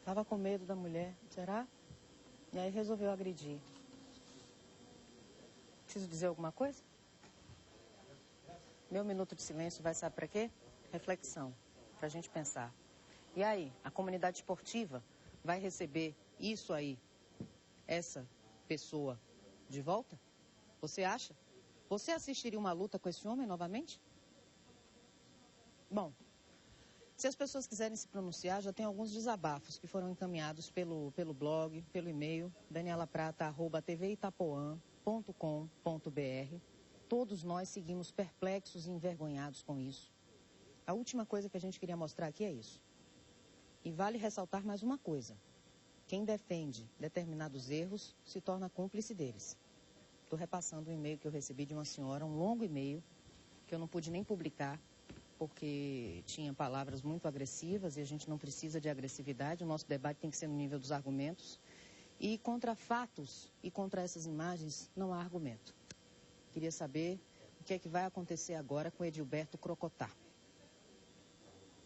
Tava com medo da mulher, será? E aí resolveu agredir. Preciso dizer alguma coisa? Meu minuto de silêncio vai, sabe para quê? Reflexão, pra gente pensar. E aí, a comunidade esportiva vai receber isso aí, essa pessoa, de volta? Você acha? Você assistiria uma luta com esse homem novamente? Bom, se as pessoas quiserem se pronunciar, já tem alguns desabafos que foram encaminhados pelo blog, pelo e-mail, danielaprata@tvitapoan.com.br. Todos nós seguimos perplexos e envergonhados com isso. A última coisa que a gente queria mostrar aqui é isso. E vale ressaltar mais uma coisa. Quem defende determinados erros se torna cúmplice deles. Estou repassando um e-mail que eu recebi de uma senhora, um longo e-mail, que eu não pude nem publicar, porque tinha palavras muito agressivas e a gente não precisa de agressividade, o nosso debate tem que ser no nível dos argumentos. E contra fatos e contra essas imagens não há argumento. Queria saber o que é que vai acontecer agora com Edilberto Crocotá.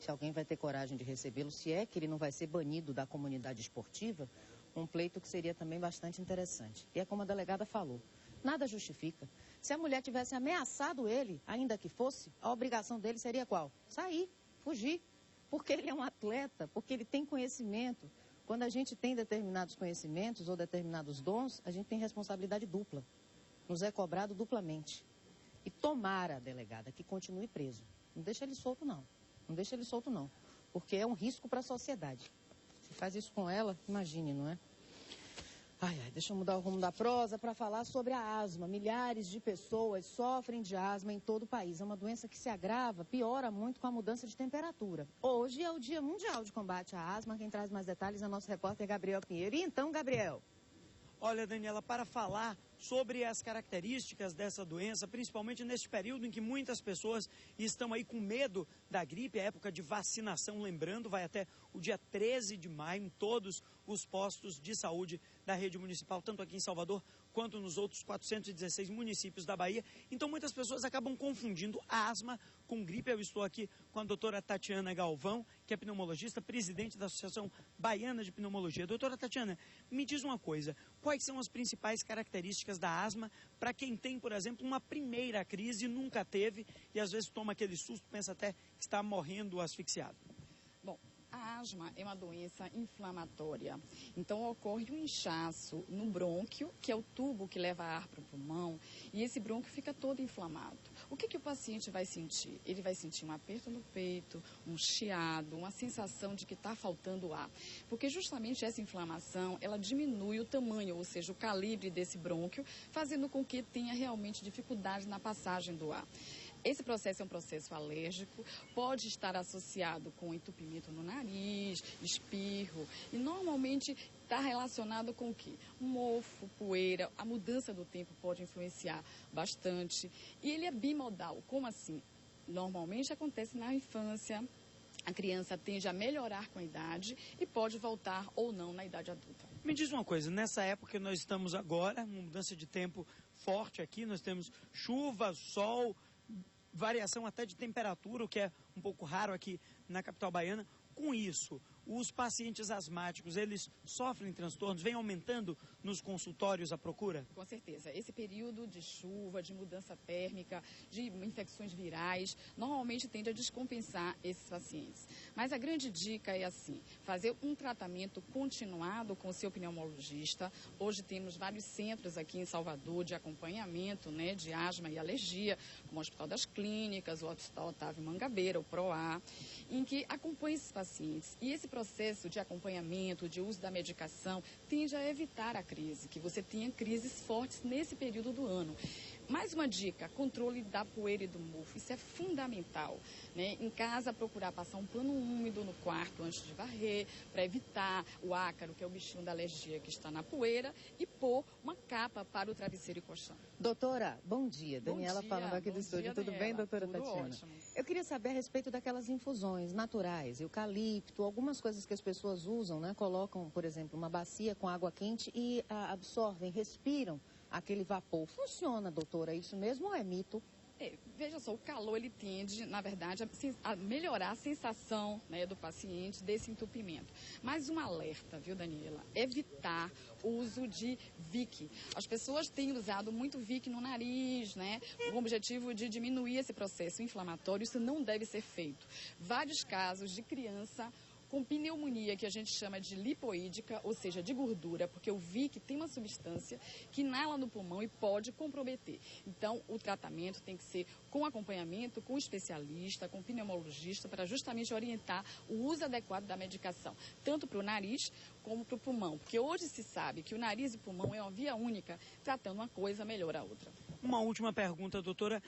Se alguém vai ter coragem de recebê-lo, se é que ele não vai ser banido da comunidade esportiva, um pleito que seria também bastante interessante. E é como a delegada falou, nada justifica. Se a mulher tivesse ameaçado ele, ainda que fosse, a obrigação dele seria qual? Sair, fugir. Porque ele é um atleta, porque ele tem conhecimento. Quando a gente tem determinados conhecimentos ou determinados dons, a gente tem responsabilidade dupla. Nos é cobrado duplamente. E tomara, delegada, que continue preso. Não deixa ele solto, não. Não deixa ele solto, não. Porque é um risco para a sociedade. Se faz isso com ela, imagine, não é? Deixa eu mudar o rumo da prosa para falar sobre a asma. Milhares de pessoas sofrem de asma em todo o país. É uma doença que se agrava, piora muito com a mudança de temperatura. Hoje é o Dia Mundial de Combate à Asma. Quem traz mais detalhes é o nosso repórter Gabriel Pinheiro. E então, Gabriel? Olha, Daniela, para falar sobre as características dessa doença, principalmente neste período em que muitas pessoas estão aí com medo da gripe, a época de vacinação, lembrando, vai até o dia 13 de maio em todos os postos de saúde da rede municipal, tanto aqui em Salvador quanto nos outros 416 municípios da Bahia. Então muitas pessoas acabam confundindo asma com gripe. Eu estou aqui com a doutora Tatiana Galvão, que é pneumologista, presidente da Associação Baiana de Pneumologia. Doutora Tatiana, me diz uma coisa, quais são as principais características da asma para quem tem, por exemplo, uma primeira crise, nunca teve e às vezes toma aquele susto, pensa até que está morrendo asfixiado? Bom, a asma é uma doença inflamatória, então ocorre um inchaço no brônquio, que é o tubo que leva ar para o pulmão, e esse brônquio fica todo inflamado. O que o paciente vai sentir? Ele vai sentir um aperto no peito, um chiado, uma sensação de que está faltando ar, porque justamente essa inflamação, ela diminui o tamanho, ou seja, o calibre desse brônquio, fazendo com que tenha realmente dificuldade na passagem do ar. Esse processo é um processo alérgico, pode estar associado com entupimento no nariz, espirro, e normalmente está relacionado com o quê? Mofo, poeira, a mudança do tempo pode influenciar bastante. E ele é bimodal, como assim? Normalmente acontece na infância, a criança tende a melhorar com a idade e pode voltar ou não na idade adulta. Me diz uma coisa, nessa época que nós estamos agora, uma mudança de tempo forte aqui, nós temos chuva, sol, variação até de temperatura, o que é um pouco raro aqui na capital baiana. Com isso, os pacientes asmáticos, eles sofrem transtornos, vem aumentando nos consultórios a procura? Com certeza. Esse período de chuva, de mudança térmica, de infecções virais, normalmente tende a descompensar esses pacientes. Mas a grande dica é assim, fazer um tratamento continuado com o seu pneumologista. Hoje temos vários centros aqui em Salvador de acompanhamento, né, de asma e alergia, como o Hospital das Clínicas, o Hospital Otávio Mangabeira, o PROA, em que acompanha esses pacientes. E esse processo de acompanhamento, de uso da medicação, tende a evitar a crise, que você tenha crises fortes nesse período do ano. Mais uma dica, controle da poeira e do mofo, isso é fundamental, né? Em casa, procurar passar um pano úmido no quarto antes de varrer, para evitar o ácaro, que é o bichinho da alergia que está na poeira, e pôr uma capa para o travesseiro e colchão. Doutora, bom dia. Daniela falando aqui do estúdio. Tudo bem, doutora Tatiana? Ótimo. Eu queria saber a respeito daquelas infusões naturais, eucalipto, algumas coisas que as pessoas usam, né? Colocam, por exemplo, uma bacia com água quente e absorvem, respiram aquele vapor. Funciona, doutora, isso mesmo ou é mito? Veja só, o calor ele tende, na verdade, a melhorar a sensação, né, do paciente desse entupimento. Mas um alerta, viu, Daniela? Evitar o uso de Vick. As pessoas têm usado muito Vick no nariz, né, com o objetivo de diminuir esse processo inflamatório. Isso não deve ser feito. Vários casos de criança com pneumonia, que a gente chama de lipoídica, ou seja, de gordura, porque o Vick tem uma substância que inala no pulmão e pode comprometer. Então, o tratamento tem que ser com acompanhamento, com especialista, com pneumologista, para justamente orientar o uso adequado da medicação, tanto para o nariz como para o pulmão, porque hoje se sabe que o nariz e o pulmão é uma via única, tratando uma coisa melhora a outra. Uma última pergunta, doutora.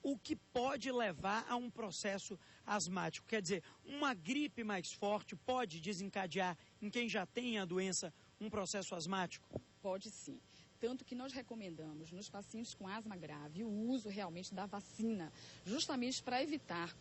O que pode levar a um processo asmático? Quer dizer, uma gripe mais forte pode desencadear em quem já tem a doença um processo asmático? Pode sim. Tanto que nós recomendamos nos pacientes com asma grave o uso realmente da vacina, justamente para evitar,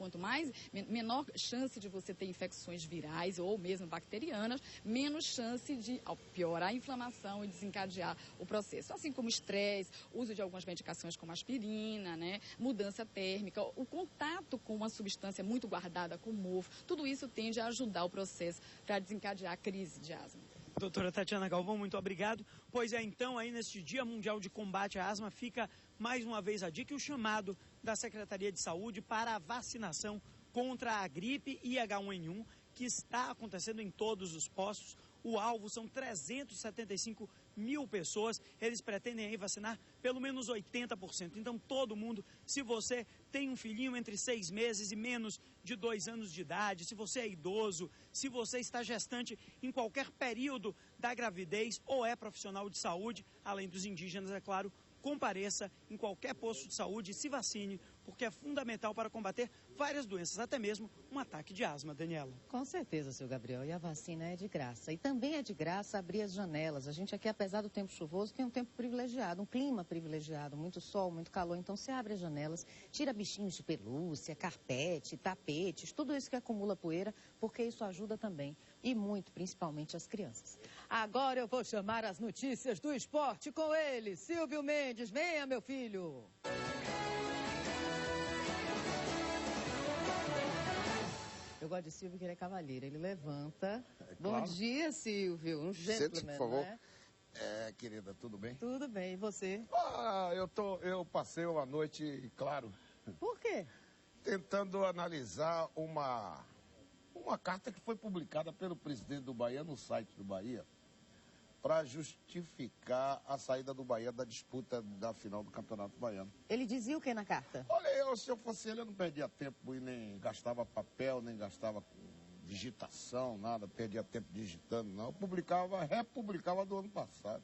menor chance de você ter infecções virais ou mesmo bacterianas, menos chance de piorar a inflamação e desencadear o processo. Assim como estresse, uso de algumas medicações como aspirina, né, mudança térmica, o contato com uma substância muito guardada, como mofo, tudo isso tende a ajudar o processo para desencadear a crise de asma. Doutora Tatiana Galvão, muito obrigado. Pois é, então, aí neste Dia Mundial de Combate à Asma, fica mais uma vez a dica e o chamado da Secretaria de Saúde para a vacinação contra a gripe e H1N1, que está acontecendo em todos os postos. O alvo são 375 mil pessoas. Eles pretendem aí vacinar pelo menos 80%. Então, todo mundo, se você tem um filhinho entre 6 meses e menos de 2 anos de idade, se você é idoso, se você está gestante em qualquer período da gravidez ou é profissional de saúde, além dos indígenas, é claro, compareça em qualquer posto de saúde e se vacine, porque é fundamental para combater várias doenças, até mesmo um ataque de asma, Daniela. Com certeza, seu Gabriel, e a vacina é de graça. E também é de graça abrir as janelas. A gente aqui, apesar do tempo chuvoso, tem um tempo privilegiado, um clima privilegiado, muito sol, muito calor. Então, você abre as janelas, tira bichinhos de pelúcia, carpete, tapetes, tudo isso que acumula poeira, porque isso ajuda também, e muito, principalmente as crianças. Agora eu vou chamar as notícias do esporte com ele, Silvio Mendes. Venha, meu filho! Eu gosto de Silvio, que ele é cavalheiro. Ele levanta. Bom dia, Silvio. Um gentleman, por favor. né? Querida, tudo bem? Tudo bem. E você? Eu passei uma noite, claro, Por quê? tentando analisar uma carta que foi publicada pelo presidente do Bahia no site do Bahia para justificar a saída do Bahia da disputa da final do Campeonato Baiano. Ele dizia o que na carta? Olha, se eu fosse ele, eu não perdia tempo e nem gastava papel, nem gastava digitação, nada, perdia tempo digitando, não. Eu republicava do ano passado.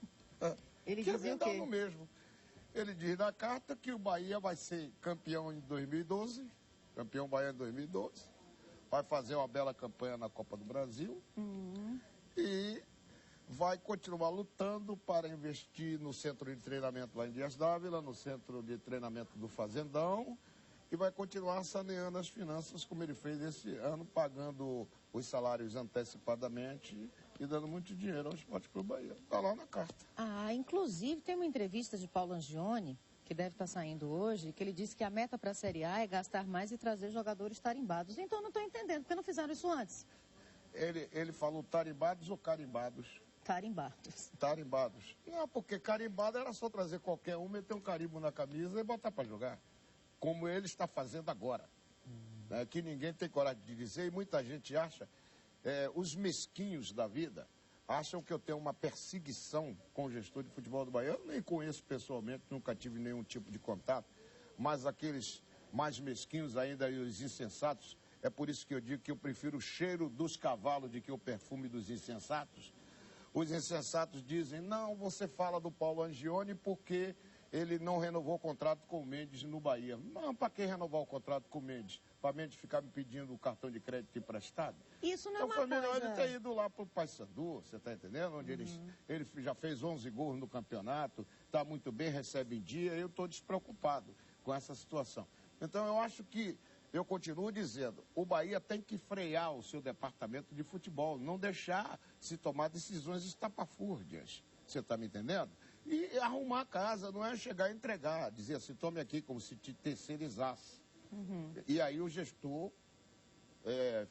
Ele que dizia o quê? no mesmo. Ele diz na carta que o Bahia vai ser campeão em 2012, campeão baiano em 2012, vai fazer uma bela campanha na Copa do Brasil e vai continuar lutando para investir no centro de treinamento lá em Dias Dávila, no centro de treinamento do Fazendão, e vai continuar saneando as finanças como ele fez esse ano, pagando os salários antecipadamente e dando muito dinheiro ao Esporte Clube Bahia. Está lá na carta. Inclusive tem uma entrevista de Paulo Angione, que deve estar saindo hoje, que ele disse que a meta para a Série A é gastar mais e trazer jogadores tarimbados. Então eu não estou entendendo, porque não fizeram isso antes? Ele falou tarimbados ou carimbados? Tarimbados. Tarimbados. Não, porque carimbado era só trazer qualquer um, meter um carimbo na camisa e botar para jogar. Como ele está fazendo agora. Né, que ninguém tem coragem de dizer e muita gente acha, os mesquinhos da vida, acham que eu tenho uma perseguição com o gestor de futebol do Bahia. Eu nem conheço pessoalmente, nunca tive nenhum tipo de contato, mas aqueles mais mesquinhos ainda e os insensatos, é por isso que eu digo que eu prefiro o cheiro dos cavalos do que o perfume dos insensatos. Os insensatos dizem, não, você fala do Paulo Angione porque ele não renovou o contrato com o Mendes no Bahia. Não, para que renovar o contrato com o Mendes? Para o Mendes ficar me pedindo o cartão de crédito emprestado? Isso não então, é uma foi melhor coisa... ele ter ido lá para o Paysandu, você está entendendo? Onde ele já fez 11 gols no campeonato, está muito bem, recebe em dia, eu estou despreocupado com essa situação. Então, eu acho que, eu continuo dizendo, o Bahia tem que frear o seu departamento de futebol, não deixar se tomar decisões estapafúrdias. Você está me entendendo? E arrumar a casa, não é chegar e entregar, dizer assim, tome aqui, como se te terceirizasse. E aí o gestor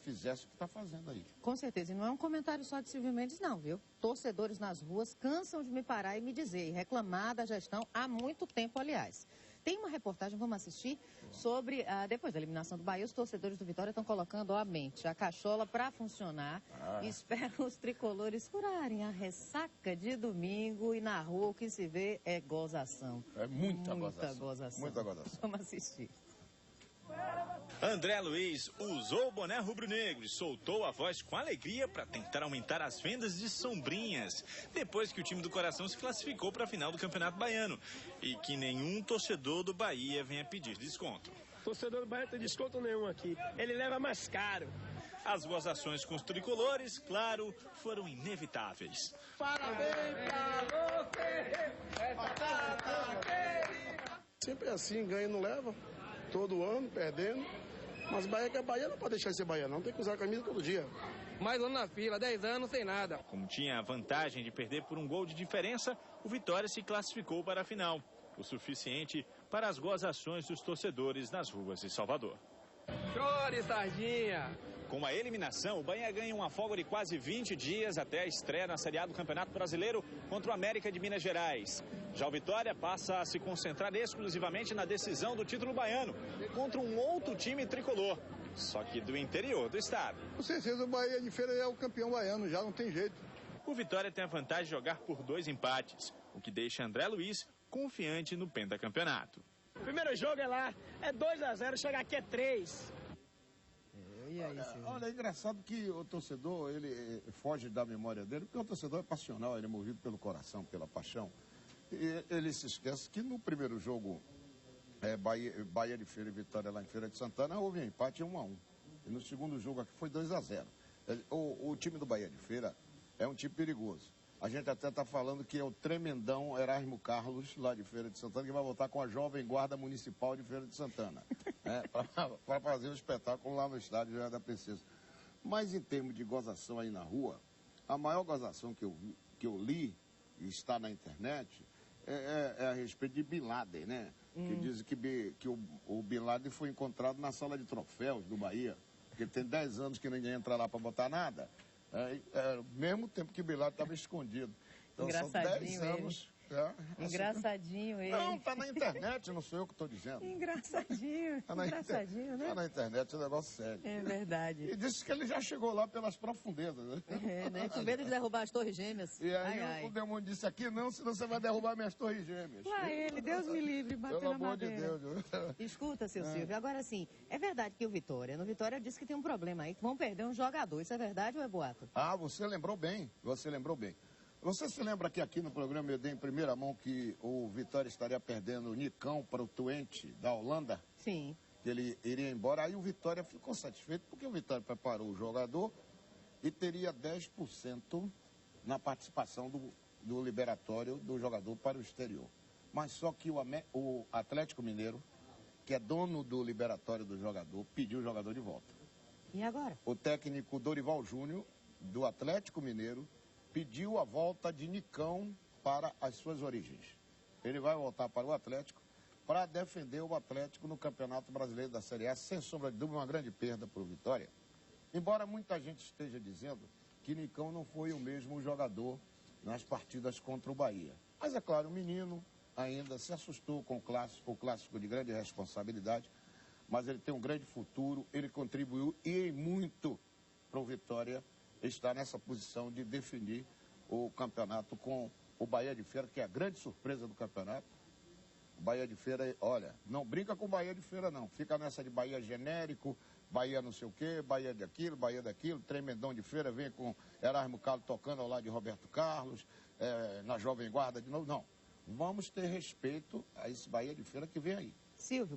fizesse o que está fazendo aí. Com certeza, e não é um comentário só de Silvio Mendes não, viu? Torcedores nas ruas cansam de me parar e me dizer, e reclamar da gestão há muito tempo, aliás. Tem uma reportagem, vamos assistir, sobre, depois da eliminação do Bahia, os torcedores do Vitória estão colocando a mente, a cachola para funcionar e esperam os tricolores curarem a ressaca de domingo e na rua o que se vê é gozação. É muita gozação. Muita gozação. Vamos assistir. André Luiz usou o boné rubro-negro e soltou a voz com alegria para tentar aumentar as vendas de sombrinhas, depois que o time do coração se classificou para a final do Campeonato Baiano e que nenhum torcedor do Bahia venha pedir desconto. O torcedor do Bahia não tem desconto nenhum aqui, ele leva mais caro. As gozações com os tricolores, claro, foram inevitáveis. Parabéns pra você! Sempre é assim, ganha e não leva, todo ano, perdendo. Mas Bahia que é Bahia, não pode deixar de ser Bahia, não. Tem que usar a camisa todo dia. Mais um ano na fila, 10 anos sem nada. Como tinha a vantagem de perder por um gol de diferença, o Vitória se classificou para a final. O suficiente para as gozações dos torcedores nas ruas de Salvador. Chore, sardinha! Com a eliminação, o Bahia ganha uma folga de quase 20 dias até a estreia na Série A do Campeonato Brasileiro contra o América de Minas Gerais. Já o Vitória passa a se concentrar exclusivamente na decisão do título baiano contra um outro time tricolor, só que do interior do estado. Com certeza o Bahia de Feira é o campeão baiano, já não tem jeito. O Vitória tem a vantagem de jogar por 2 empates, o que deixa André Luiz confiante no pentacampeonato. Primeiro jogo é lá, é 2-0, chegar aqui é 3. Olha, é engraçado que o torcedor, ele foge da memória dele, porque o torcedor é passional, ele é movido pelo coração, pela paixão. E ele se esquece que no primeiro jogo, Bahia de Feira e Vitória lá em Feira de Santana, houve um empate 1-1. E no segundo jogo aqui foi 2-0. O time do Bahia de Feira é um time perigoso. A gente até está falando que é o tremendão Erasmo Carlos, lá de Feira de Santana, que vai voltar com a Jovem Guarda Municipal de Feira de Santana, para fazer o espetáculo lá no estádio da Princesa. Mas em termos de gozação aí na rua, a maior gozação que eu li, e está na internet, é a respeito de Bin Laden, né? Que dizem que o Bin Laden foi encontrado na sala de troféus do Bahia, porque tem 10 anos que ninguém entra lá para botar nada. Mesmo tempo que o Bin Laden estava escondido. Então são 10 anos. Engraçadinho ele. Não, tá na internet, não sou eu que estou dizendo. Engraçadinho, engraçadinho, né? Tá na internet, é um negócio sério. É verdade. E disse que ele já chegou lá pelas profundezas, né? Né? Com medo de derrubar as torres gêmeas. E aí o demônio disse aqui, não, senão você vai derrubar minhas torres gêmeas. Lá ele, Deus me livre, bateu na madeira. Pelo amor de Deus. Escuta, seu Silvio, agora sim, é verdade que no Vitória disse que tem um problema aí, que vão perder um jogador. Isso é verdade ou é boato? Ah, você lembrou bem, Você se lembra que aqui no programa eu dei em primeira mão que o Vitória estaria perdendo o Nicão para o Twente da Holanda? Sim. Que ele iria embora. Aí o Vitória ficou satisfeito porque o Vitória preparou o jogador e teria 10% na participação do liberatório do jogador para o exterior. Mas só que o Atlético Mineiro, que é dono do liberatório do jogador, pediu o jogador de volta. E agora? O técnico Dorival Júnior, do Atlético Mineiro, pediu a volta de Nicão para as suas origens. Ele vai voltar para o Atlético para defender o Atlético no Campeonato Brasileiro da Série A, sem sombra de dúvida, uma grande perda para o Vitória. Embora muita gente esteja dizendo que Nicão não foi o mesmo jogador nas partidas contra o Bahia. Mas é claro, o menino ainda se assustou com o clássico de grande responsabilidade, mas ele tem um grande futuro, ele contribuiu e muito para o Vitória está nessa posição de definir o campeonato com o Bahia de Feira, que é a grande surpresa do campeonato. O Bahia de Feira, olha, não brinca com o Bahia de Feira, não. Fica nessa de Bahia genérico, Bahia não sei o quê, Bahia daquilo, tremendão de Feira, vem com Erasmo Carlos tocando ao lado de Roberto Carlos, na Jovem Guarda de novo. Não, vamos ter respeito a esse Bahia de Feira que vem aí. Silvio.